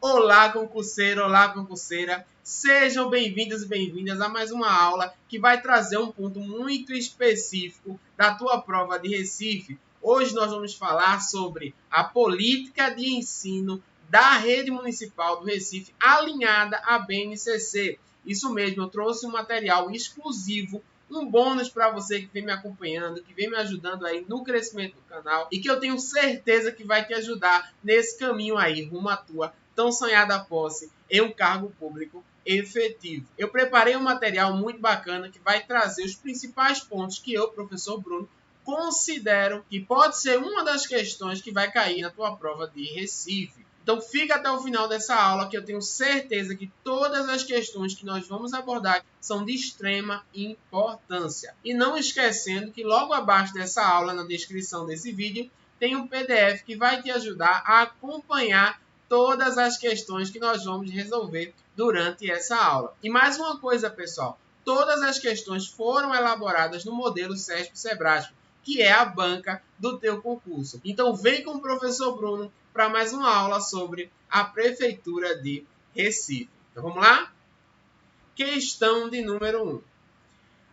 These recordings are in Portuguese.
Olá, concurseiro, olá, concurseira. Sejam bem-vindos e bem-vindas a mais uma aula que vai trazer um ponto muito específico da tua prova de Recife. Hoje nós vamos falar sobre a política de ensino da rede municipal do Recife alinhada à BNCC. Isso mesmo, eu trouxe um material exclusivo, um bônus para você que vem me acompanhando, que vem me ajudando aí no crescimento do canal e que eu tenho certeza que vai te ajudar nesse caminho aí rumo à tua tão sonhada posse em um cargo público efetivo. Eu preparei um material muito bacana que vai trazer os principais pontos que eu, professor Bruno, considero que pode ser uma das questões que vai cair na tua prova de Recife. Então fica até o final dessa aula que eu tenho certeza que todas as questões que nós vamos abordar são de extrema importância. E não esquecendo que logo abaixo dessa aula, na descrição desse vídeo, tem um PDF que vai te ajudar a acompanhar todas as questões que nós vamos resolver durante essa aula. E mais uma coisa, pessoal, todas as questões foram elaboradas no modelo CESP-SEBRASP, que é a banca do teu concurso. Então vem com o professor Bruno para mais uma aula sobre a Prefeitura de Recife. Então vamos lá? Questão de número 1.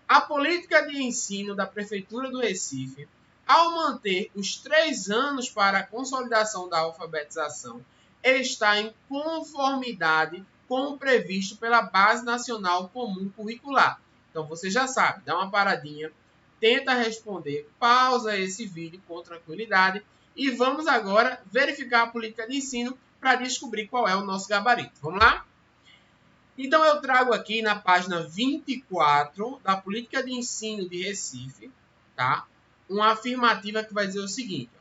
A política de ensino da Prefeitura do Recife, ao manter os 3 anos para a consolidação da alfabetização, está em conformidade com o previsto pela Base Nacional Comum Curricular. Então você já sabe, dá uma paradinha, tenta responder, pausa esse vídeo com tranquilidade e vamos agora verificar a política de ensino para descobrir qual é o nosso gabarito. Vamos lá? Então eu trago aqui na página 24 da Política de Ensino de Recife, tá? Uma afirmativa que vai dizer o seguinte: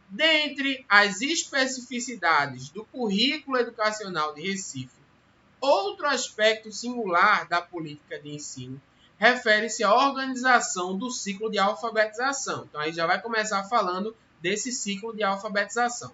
dentre as especificidades do currículo educacional de Recife, outro aspecto singular da política de ensino refere-se à organização do ciclo de alfabetização. Então aí já vai começar falando desse ciclo de alfabetização.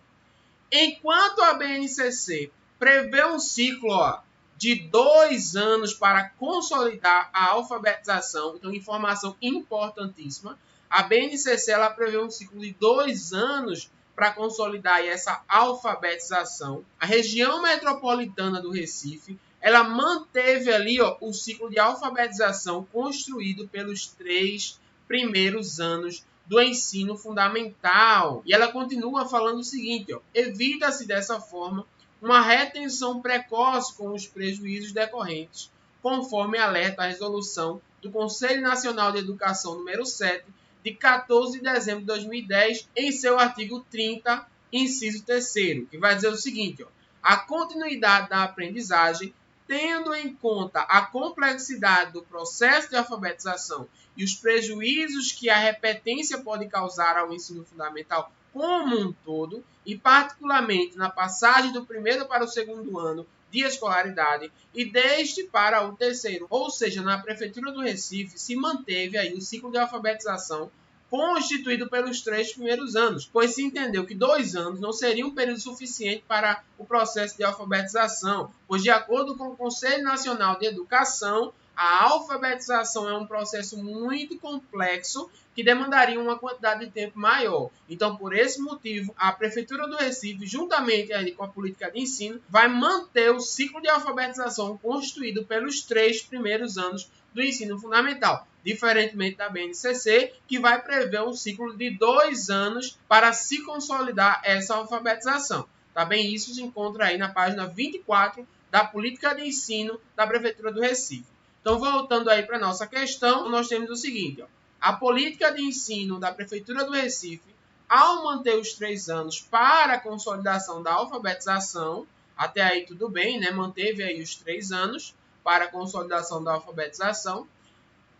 Enquanto a BNCC prevê um ciclo de 2 anos para consolidar a alfabetização, então informação importantíssima, a BNCC ela prevê um ciclo de 2 anos para consolidar essa alfabetização. A região metropolitana do Recife, ela manteve ali o ciclo de alfabetização construído pelos 3 primeiros anos do ensino fundamental. E ela continua falando o seguinte: evita-se dessa forma uma retenção precoce com os prejuízos decorrentes, conforme alerta a resolução do Conselho Nacional de Educação número 7, de 14 de dezembro de 2010, em seu artigo 30, inciso 3º, que vai dizer o seguinte: a continuidade da aprendizagem, tendo em conta a complexidade do processo de alfabetização e os prejuízos que a repetência pode causar ao ensino fundamental como um todo, e particularmente na passagem do primeiro para o segundo ano de escolaridade e deste para o terceiro, ou seja, na Prefeitura do Recife se manteve aí o ciclo de alfabetização constituído pelos 3 primeiros anos, pois se entendeu que 2 anos não seria um período suficiente para o processo de alfabetização, pois de acordo com o Conselho Nacional de Educação, a alfabetização é um processo muito complexo que demandaria uma quantidade de tempo maior. Então, por esse motivo, a Prefeitura do Recife, juntamente aí com a política de ensino, vai manter o ciclo de alfabetização construído pelos 3 primeiros anos do ensino fundamental, diferentemente da BNCC, que vai prever um ciclo de 2 anos para se consolidar essa alfabetização. Tá bem? Isso se encontra aí na página 24 da política de ensino da Prefeitura do Recife. Então, voltando aí para a nossa questão, nós temos o seguinte: a política de ensino da Prefeitura do Recife, ao manter os 3 anos para a consolidação da alfabetização, até aí tudo bem, né? Manteve aí os 3 anos para a consolidação da alfabetização,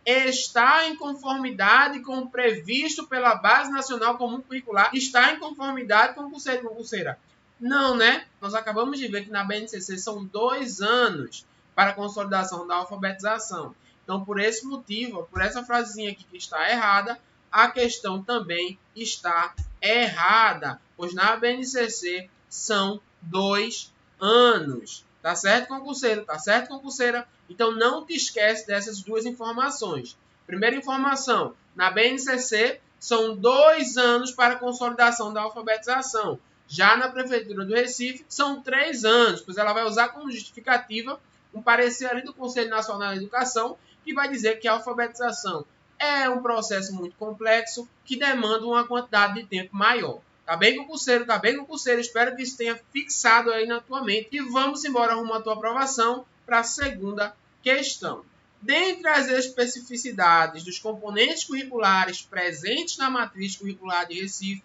está em conformidade com o previsto pela Base Nacional Comum Curricular, está em conformidade com o concurseiro e concurseira. Não, né? Nós acabamos de ver que na BNCC são 2 anos para a consolidação da alfabetização. Então, por esse motivo, por essa frasezinha aqui que está errada, a questão também está errada, pois na BNCC são 2 anos. Tá certo, concurseiro? Tá certo, concurseira? Então, não te esquece dessas 2 informações. Primeira informação, na BNCC são 2 anos para a consolidação da alfabetização. Já na Prefeitura do Recife, são 3 anos, pois ela vai usar como justificativa um parecer ali do Conselho Nacional de Educação, que vai dizer que a alfabetização é um processo muito complexo, que demanda uma quantidade de tempo maior. Tá bem, concurseiro? Tá bem, concurseiro? Espero que isso tenha fixado aí na tua mente. E vamos embora rumo à tua aprovação para a segunda questão. Dentre as especificidades dos componentes curriculares presentes na matriz curricular de Recife,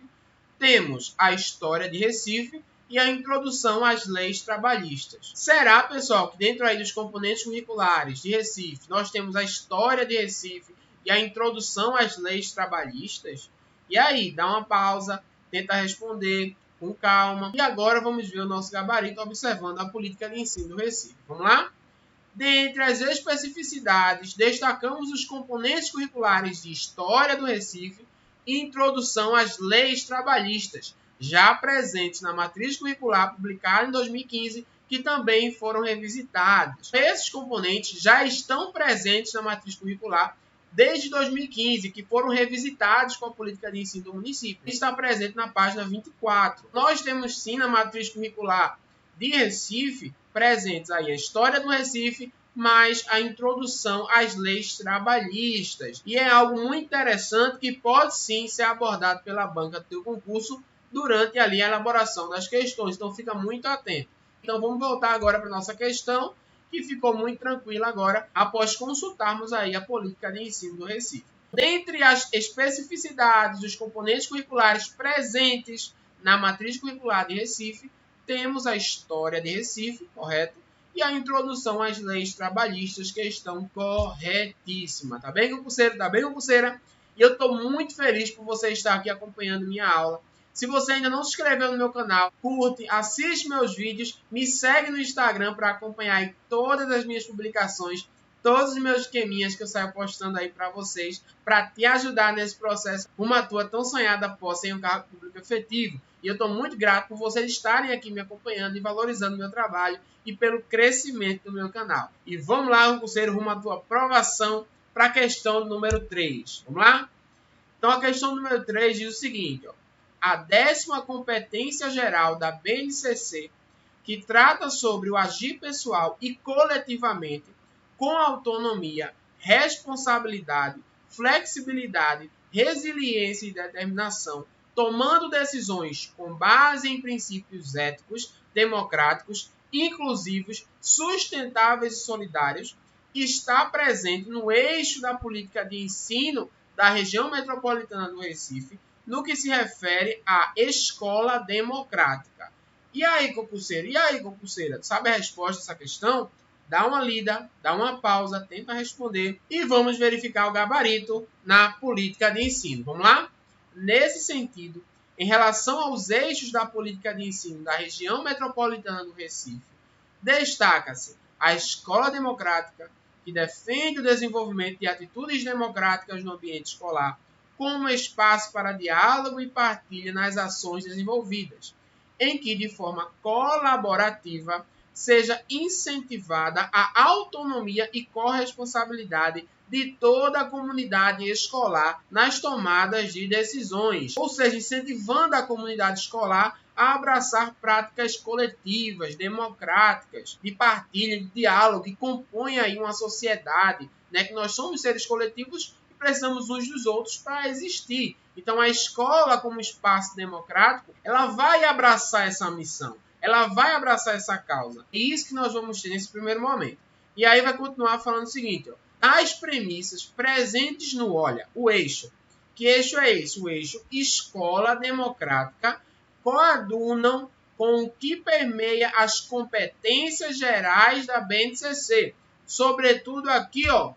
temos a história de Recife e a introdução às leis trabalhistas. Será, pessoal, que dentro aí dos componentes curriculares de Recife, nós temos a história de Recife e a introdução às leis trabalhistas? E aí, dá uma pausa, tenta responder com calma. E agora vamos ver o nosso gabarito observando a política de ensino do Recife. Vamos lá? Dentre as especificidades, destacamos os componentes curriculares de História do Recife e Introdução às Leis Trabalhistas, já presentes na matriz curricular publicada em 2015, que também foram revisitados. Esses componentes já estão presentes na matriz curricular desde 2015, que foram revisitados com a política de ensino do município. Está presente na página 24. Nós temos sim na matriz curricular de Recife presentes aí a história do Recife, mais a introdução às leis trabalhistas. E é algo muito interessante que pode sim ser abordado pela banca do teu concurso durante ali a elaboração das questões. Então fica muito atento. Então vamos voltar agora para a nossa questão, que ficou muito tranquila agora após consultarmos aí a política de ensino do Recife. Dentre as especificidades dos componentes curriculares presentes na matriz curricular de Recife, temos a história de Recife, correto? E a introdução às leis trabalhistas, que estão corretíssima. Tá bem, concurseiro? Tá bem, concurseira? E eu estou muito feliz por você estar aqui acompanhando minha aula. Se você ainda não se inscreveu no meu canal, curte, assiste meus vídeos, me segue no Instagram para acompanhar aí todas as minhas publicações, todos os meus esqueminhas que eu saio postando aí para vocês, para te ajudar nesse processo, uma tua tão sonhada posse em um cargo público efetivo. E eu estou muito grato por vocês estarem aqui me acompanhando e valorizando o meu trabalho e pelo crescimento do meu canal. E vamos lá, concurseiro, rumo à tua aprovação para a questão número 3. Vamos lá? Então, a questão número 3 diz o seguinte, ó. A 10ª competência geral da BNCC, que trata sobre o agir pessoal e coletivamente com autonomia, responsabilidade, flexibilidade, resiliência e determinação, tomando decisões com base em princípios éticos, democráticos, inclusivos, sustentáveis e solidários, está presente no eixo da política de ensino da região metropolitana do Recife, no que se refere à escola democrática. E aí, concurseiro? E aí, concurseira? Sabe a resposta dessa questão? Dá uma lida, dá uma pausa, tenta responder e vamos verificar o gabarito na política de ensino. Vamos lá? Nesse sentido, em relação aos eixos da política de ensino da região metropolitana do Recife, destaca-se a escola democrática, que defende o desenvolvimento de atitudes democráticas no ambiente escolar, como espaço para diálogo e partilha nas ações desenvolvidas, em que, de forma colaborativa, seja incentivada a autonomia e corresponsabilidade de toda a comunidade escolar nas tomadas de decisões, ou seja, incentivando a comunidade escolar a abraçar práticas coletivas, democráticas, de partilha, de diálogo, que compõem aí uma sociedade, né? Que nós somos seres coletivos e precisamos uns dos outros para existir. Então, a escola, como espaço democrático, ela vai abraçar essa missão, ela vai abraçar essa causa. E isso que nós vamos ter nesse primeiro momento. E aí vai continuar falando o seguinte, ó. As premissas presentes no, olha, o eixo. Que eixo é esse? O eixo escola democrática coadunam com o que permeia as competências gerais da BNCC. Sobretudo aqui, ó,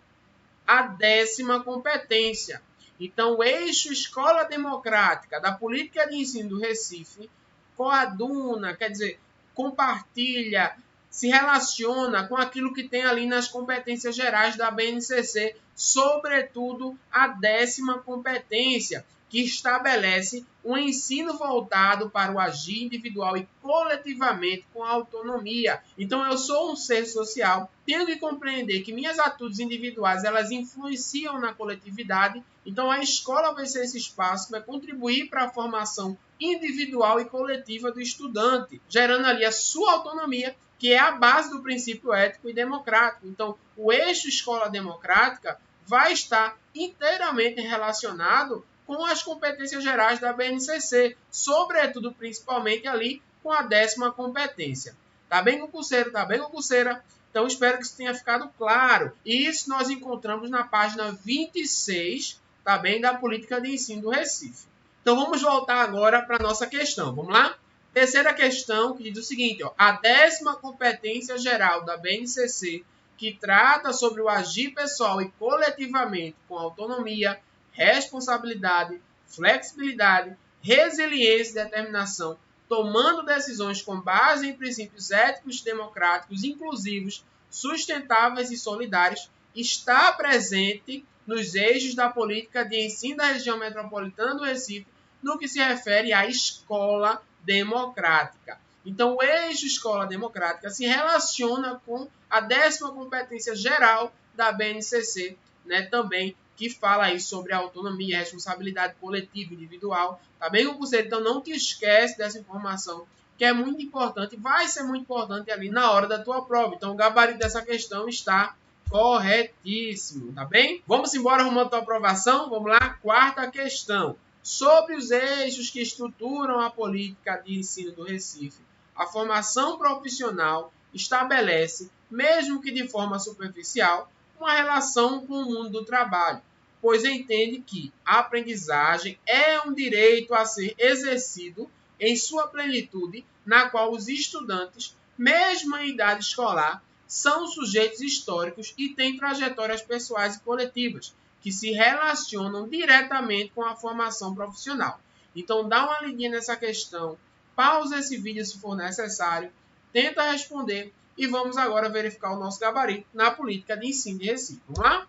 a 10ª competência. Então, o eixo escola democrática da política de ensino do Recife coaduna, quer dizer, compartilha, se relaciona com aquilo que tem ali nas competências gerais da BNCC, sobretudo a 10ª competência, que estabelece um ensino voltado para o agir individual e coletivamente com autonomia. Então, eu sou um ser social, tenho que compreender que minhas atitudes individuais elas influenciam na coletividade. Então, a escola vai ser esse espaço que vai contribuir para a formação individual e coletiva do estudante, gerando ali a sua autonomia, que é a base do princípio ético e democrático. Então, o eixo escola democrática vai estar inteiramente relacionado com as competências gerais da BNCC, sobretudo, principalmente ali com a 10ª competência. Tá bem, concurseiro? Tá bem, concurseira? Então, espero que isso tenha ficado claro. E isso nós encontramos na página 26, tá bem, da Política de Ensino do Recife. Então, vamos voltar agora para a nossa questão. Vamos lá? Terceira questão, que diz o seguinte, ó, a 10ª competência geral da BNCC, que trata sobre o agir pessoal e coletivamente com autonomia, responsabilidade, flexibilidade, resiliência e determinação, tomando decisões com base em princípios éticos, democráticos, inclusivos, sustentáveis e solidários, está presente nos eixos da política de ensino da região metropolitana do Recife, no que se refere à escola democrática. Então, o eixo escola democrática se relaciona com a 10ª competência geral da BNCC, né, também, que fala aí sobre a autonomia, responsabilidade coletiva e individual. Tá bem, concurseiro? Então, não te esquece dessa informação, que é muito importante, vai ser muito importante ali na hora da tua prova. Então, o gabarito dessa questão está corretíssimo, tá bem? Vamos embora arrumando a tua aprovação? Vamos lá, 4ª questão. Sobre os eixos que estruturam a política de ensino do Recife, a formação profissional estabelece, mesmo que de forma superficial, uma relação com o mundo do trabalho, pois entende que a aprendizagem é um direito a ser exercido em sua plenitude, na qual os estudantes, mesmo em idade escolar, são sujeitos históricos e têm trajetórias pessoais e coletivas, que se relacionam diretamente com a formação profissional. Então, dá uma lidinha nessa questão, pausa esse vídeo se for necessário, tenta responder e vamos agora verificar o nosso gabarito na política de ensino de Recife. Vamos lá?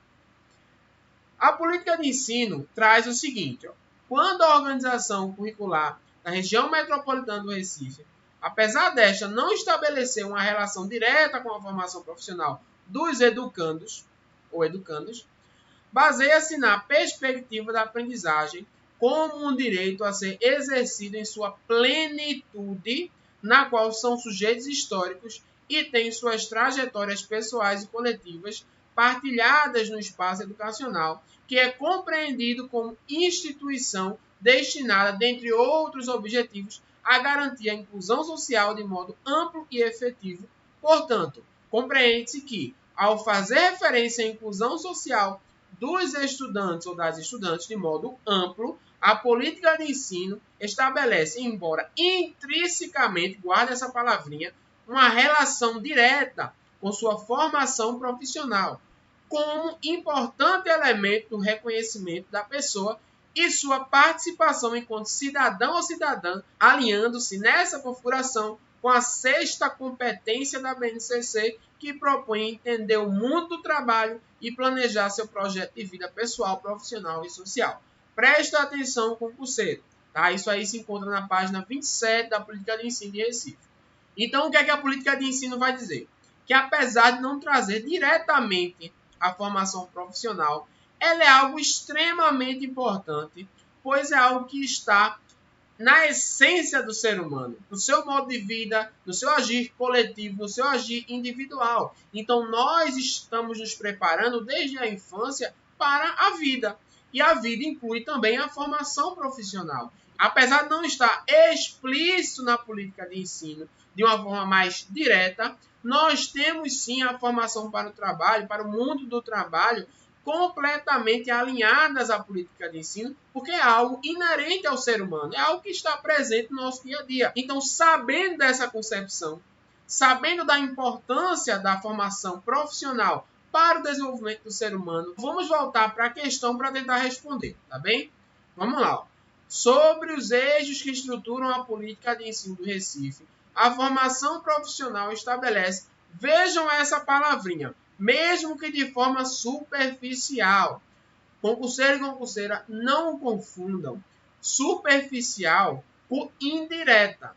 A política de ensino traz o seguinte, ó, quando a organização curricular da região metropolitana do Recife, apesar desta não estabelecer uma relação direta com a formação profissional dos educandos ou educandos, baseia-se na perspectiva da aprendizagem como um direito a ser exercido em sua plenitude, na qual são sujeitos históricos e têm suas trajetórias pessoais e coletivas partilhadas no espaço educacional, que é compreendido como instituição destinada, dentre outros objetivos, a garantir a inclusão social de modo amplo e efetivo. Portanto, compreende-se que, ao fazer referência à inclusão social dos estudantes ou das estudantes de modo amplo, a política de ensino estabelece, embora intrinsecamente, guarda essa palavrinha, uma relação direta com sua formação profissional, como importante elemento do reconhecimento da pessoa e sua participação enquanto cidadão ou cidadã, alinhando-se nessa configuração com a 6ª competência da BNCC, que propõe entender o mundo do trabalho e planejar seu projeto de vida pessoal, profissional e social. Presta atenção, concurseiro. Tá? Isso aí se encontra na página 27 da Política de Ensino de Recife. Então, o que é que a política de ensino vai dizer? Que apesar de não trazer diretamente a formação profissional, ela é algo extremamente importante, pois é algo que está na essência do ser humano, no seu modo de vida, no seu agir coletivo, no seu agir individual. Então, nós estamos nos preparando desde a infância para a vida. E a vida inclui também a formação profissional. Apesar de não estar explícito na política de ensino de uma forma mais direta, nós temos sim a formação para o trabalho, para o mundo do trabalho, completamente alinhadas à política de ensino, porque é algo inerente ao ser humano, é algo que está presente no nosso dia a dia. Então, sabendo dessa concepção, sabendo da importância da formação profissional para o desenvolvimento do ser humano, vamos voltar para a questão para tentar responder, tá bem? Vamos lá. Sobre os eixos que estruturam a política de ensino do Recife, a formação profissional estabelece, vejam essa palavrinha, mesmo que de forma superficial. Concurseiro e concurseira, não confundam. superficial por indireta.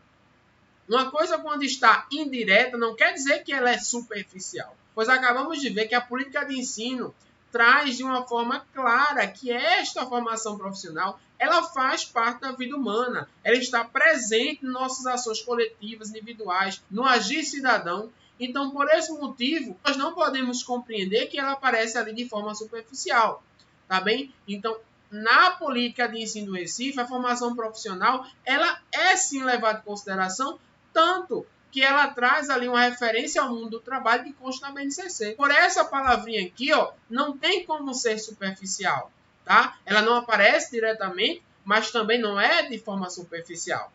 Uma coisa, quando está indireta, não quer dizer que ela é superficial, pois acabamos de ver que a política de ensino traz de uma forma clara que esta formação profissional ela faz parte da vida humana, ela está presente em nossas ações coletivas, individuais, no agir cidadão. Então, por esse motivo, nós não podemos compreender que ela aparece ali de forma superficial, tá bem? Então, na política de ensino do Recife, a formação profissional ela é sim levada em consideração, tanto que ela traz ali uma referência ao mundo do trabalho que consta na BNCC. Por essa palavrinha aqui, ó, não tem como ser superficial, tá? Ela não aparece diretamente, mas também não é de forma superficial.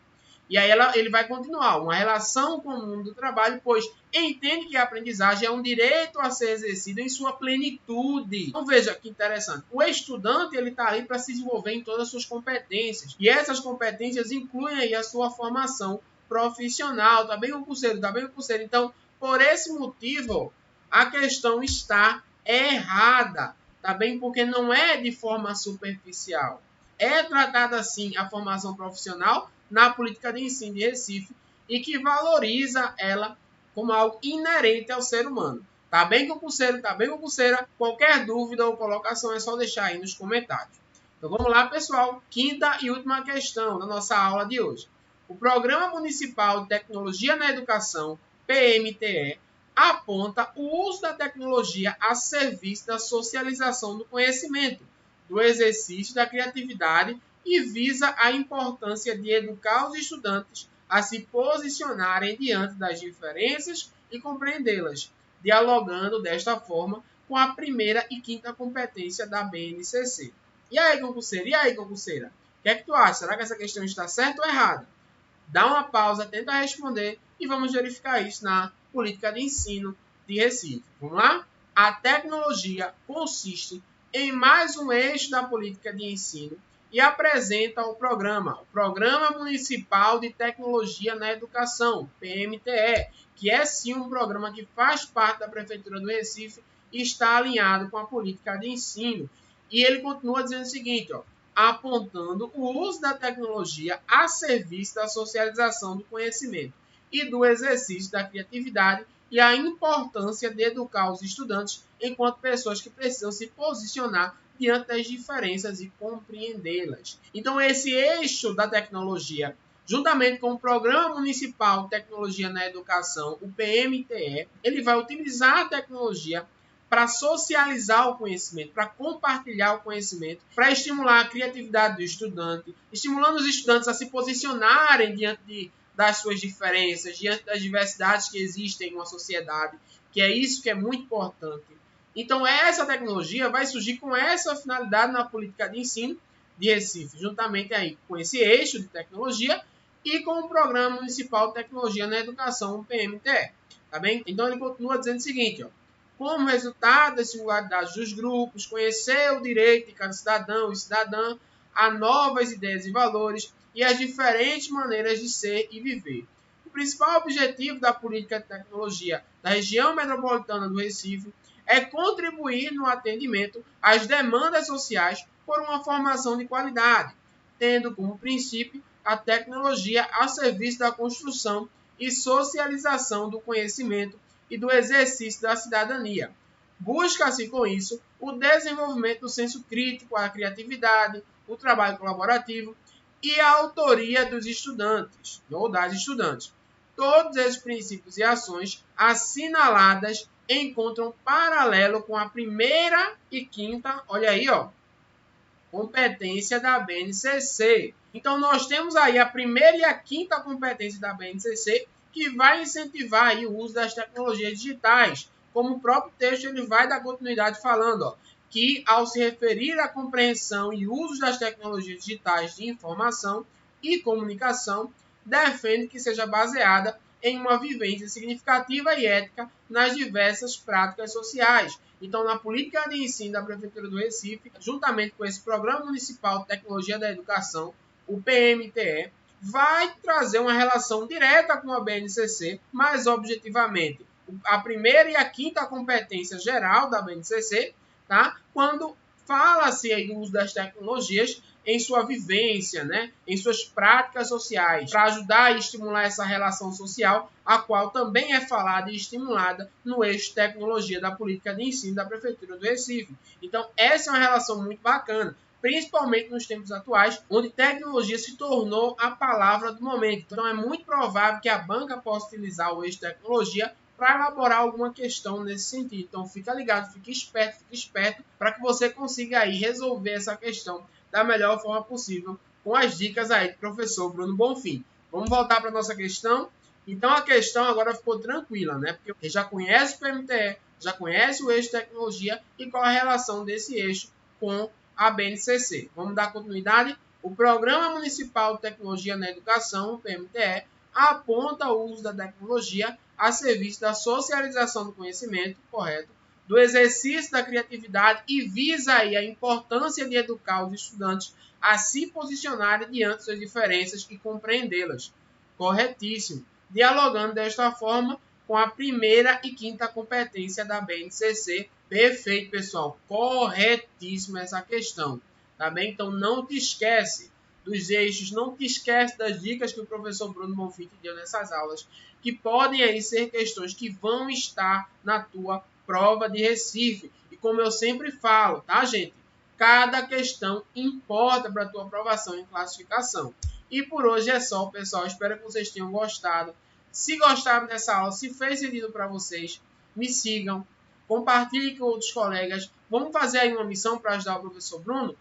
E aí ele vai continuar, uma relação com o mundo do trabalho, pois entende que a aprendizagem é um direito a ser exercido em sua plenitude. Então veja que interessante, o estudante ele está ali para se desenvolver em todas as suas competências, e essas competências incluem aí a sua formação profissional, tá bem, concurseiro? Tá bem, concurseiro? Então, por esse motivo, a questão está errada, tá bem? Porque não é de forma superficial. É tratada assim a formação profissional na política de ensino de Recife e que valoriza ela como algo inerente ao ser humano. Tá bem, concurseiro? Tá bem, concurseira? Qualquer dúvida ou colocação é só deixar aí nos comentários. Então vamos lá, pessoal. Quinta e última questão da nossa aula de hoje. O Programa Municipal de Tecnologia na Educação, PMTE, aponta o uso da tecnologia a serviço da socialização do conhecimento, do exercício da criatividade e visa a importância de educar os estudantes a se posicionarem diante das diferenças e compreendê-las, dialogando desta forma com a primeira e quinta competência da BNCC. E aí, concurseiro? E aí, concurseira? O que é que tu acha? Será que essa questão está certa ou errada? Dá uma pausa, tenta responder e vamos verificar isso na política de ensino de Recife. Vamos lá? A tecnologia consiste em mais um eixo da política de ensino e apresenta o Programa Municipal de Tecnologia na Educação, PMTE, que é sim um programa que faz parte da Prefeitura do Recife e está alinhado com a política de ensino. E ele continua dizendo o seguinte, ó, apontando o uso da tecnologia a serviço da socialização do conhecimento e do exercício da criatividade e a importância de educar os estudantes enquanto pessoas que precisam se posicionar diante das diferenças e compreendê-las. Então, esse eixo da tecnologia, juntamente com o Programa Municipal de Tecnologia na Educação, o PMTE, ele vai utilizar a tecnologia para socializar o conhecimento, para compartilhar o conhecimento, para estimular a criatividade do estudante, estimulando os estudantes a se posicionarem diante das suas diferenças, diante das diversidades que existem em uma sociedade, que é isso que é muito importante. Então, essa tecnologia vai surgir com essa finalidade na política de ensino de Recife, juntamente aí com esse eixo de tecnologia e com o Programa Municipal de Tecnologia na Educação, o PMTE. Tá bem? Então, ele continua dizendo o seguinte, ó, como resultado das singularidades dos grupos, conhecer o direito de cada cidadão e cidadã a novas ideias e valores e as diferentes maneiras de ser e viver. O principal objetivo da política de tecnologia da região metropolitana do Recife é contribuir no atendimento às demandas sociais por uma formação de qualidade, tendo como princípio a tecnologia a serviço da construção e socialização do conhecimento e do exercício da cidadania. Busca-se com isso o desenvolvimento do senso crítico, a criatividade, o trabalho colaborativo e a autoria dos estudantes ou das estudantes. Todos esses princípios e ações assinaladas encontram paralelo com a primeira e quinta, olha aí, ó, competência da BNCC. Então, nós temos aí a primeira e a quinta competência da BNCC, que vai incentivar aí o uso das tecnologias digitais. Como o próprio texto ele vai dar continuidade falando, ó, que ao se referir à compreensão e uso das tecnologias digitais de informação e comunicação, defende que seja baseada em uma vivência significativa e ética nas diversas práticas sociais. Então, na política de ensino da Prefeitura do Recife, juntamente com esse Programa Municipal de Tecnologia da Educação, o PMTE, vai trazer uma relação direta com a BNCC, mas objetivamente a primeira e a quinta competência geral da BNCC, tá? Quando fala-se aí do uso das tecnologias em sua vivência, né, em suas práticas sociais, para ajudar e estimular essa relação social, a qual também é falada e estimulada no eixo tecnologia da política de ensino da Prefeitura do Recife. Então, essa é uma relação muito bacana, principalmente nos tempos atuais, onde tecnologia se tornou a palavra do momento. Então, é muito provável que a banca possa utilizar o eixo tecnologia para elaborar alguma questão nesse sentido. Então, fica ligado, fique esperto, para que você consiga aí resolver essa questão da melhor forma possível, com as dicas aí do professor Bruno Bonfim. Vamos voltar para a nossa questão? Então, a questão agora ficou tranquila, né? Porque já conhece o PMTE, já conhece o eixo tecnologia e qual a relação desse eixo com a BNCC. Vamos dar continuidade? O Programa Municipal de Tecnologia na Educação, o PMTE, aponta o uso da tecnologia a serviço da socialização do conhecimento, correto, do exercício da criatividade e visa aí a importância de educar os estudantes a se posicionarem diante de suas diferenças e compreendê-las. Corretíssimo. Dialogando desta forma com a primeira e quinta competência da BNCC. Perfeito, pessoal. Corretíssima essa questão. Tá bem? Então, não te esquece dos eixos, não te esquece das dicas que o professor Bruno Bonfim te deu nessas aulas, que podem aí ser questões que vão estar na tua prova de Recife. E como eu sempre falo, tá, gente? Cada questão importa para a tua aprovação em classificação. E por hoje é só, pessoal. Espero que vocês tenham gostado. Se gostaram dessa aula, se fez sentido para vocês, me sigam, compartilhem com outros colegas. Vamos fazer aí uma missão para ajudar o professor Bruno?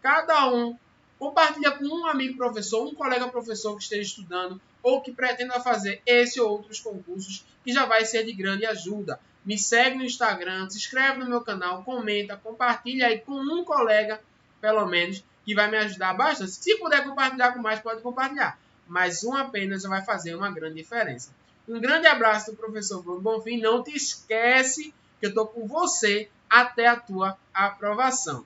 Cada um compartilha com um amigo professor, um colega professor que esteja estudando ou que pretenda fazer esse ou outros concursos, que já vai ser de grande ajuda. Me segue no Instagram, se inscreve no meu canal, comenta, compartilha aí com um colega, pelo menos, que vai me ajudar bastante. Se puder compartilhar com mais, pode compartilhar. Mas um apenas vai fazer uma grande diferença. Um grande abraço do professor Bruno Bonfim. Não te esquece que eu estou com você até a tua aprovação.